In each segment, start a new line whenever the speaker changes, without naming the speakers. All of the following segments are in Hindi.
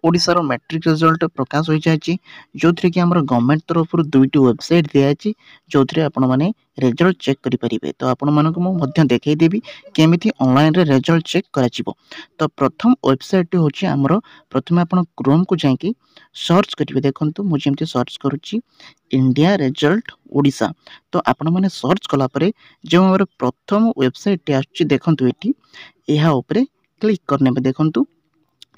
ओडिशार मैट्रिक रिजल्ट प्रकाश हो जाए जो थी कि आम गवर्नमेंट तरफ दुईट वेबसाइट दिखाई जो थे आपण रिजल्ट चेक करेंगे। तो आपण मानक देखईदेवी केमी ऑनलाइन रे रिजल्ट चेक कर। तो प्रथम वेबसाइट हूँ आमर प्रथम आप क्रोम को जाकि सर्च करेंगे। देखो मुझे सर्च करुच्ची इंडिया रिजल्ट ओडिशा। तो आपण मैंने सर्च कलापर जो आम प्रथम वेबसाइट आसुच्ची देखंतु एठी एहा उपरे क्लिक करने देखंतु।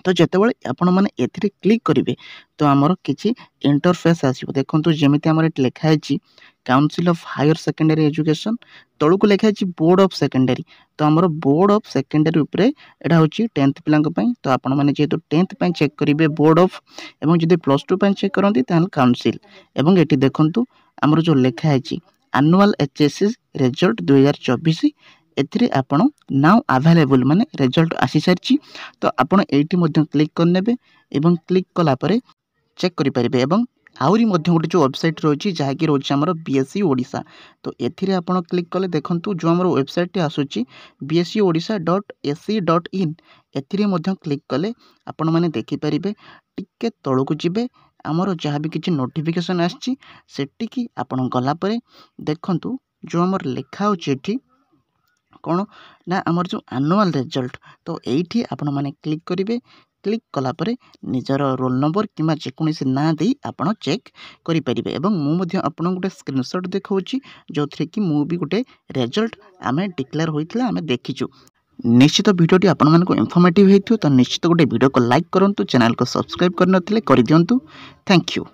तो जितेबाला आपण मैंने एथिरे क्लिक करेंगे तो आमर किसी इंटरफेस आसो। देखो जमी आम लिखाई council of higher secondary education तलू लिखाई बोर्ड ऑफ सेकेंडरी। तो आमर बोर्ड ऑफ सेकेंडरी उपरे एटा हूँ 10th पिला। तो आपण मैंने जेहेतु 10th चेक करेंगे बोर्ड ऑफ एवं जब +2 चेक करती काउंसिल एवं ये देखु आमर जो लिखाई एनुअल एचएससी रिजल्ट 2024 एथिरे आपण नाउ अवेलेबल माने रिजल्ट आसी सारी। तो आपण एठी मध्य क्लिक करने एवं क्लिक कला परे चेक करि परिबे। एवं आउरी मध्य गोटे जो वेबसाइट रही जहाँकि रोचे आमर बीएससी ओडिशा। तो एथिरे आपण क्लिक कले देखंतु जो आमर वेबसाइट आसूची bscoodisha.ac.in एथिरे मध्य क्लिक कले आपण माने देखि परिबे। टिके तळकु जिबे आमर जहाँ भी किसी नोटिफिकेशन आछि सेटिकी आपण गला परे देखंतु जो आमर लिखा होची एठी कौन ना आमर जो एनुअल रिजल्ट। तो ये आपण मैंने क्लिक करेंगे। क्लिक कलापर निजर रोल नंबर कि जेकोसी ना दे आप चेक करेंगे। मुझे आपको गोटे स्क्रीनशॉट देखा जो थी कि मु भी गोटे रिजल्ट आम डिक्लेयर होता आम देखीचु। निश्चित भिडियोटी आपण मानक इनफॉर्मेटिव होइथियो। तो निश्चित गोटे वीडियो को लाइक करूँ, चैनल को सब्सक्राइब कर दिंतु। Thank you.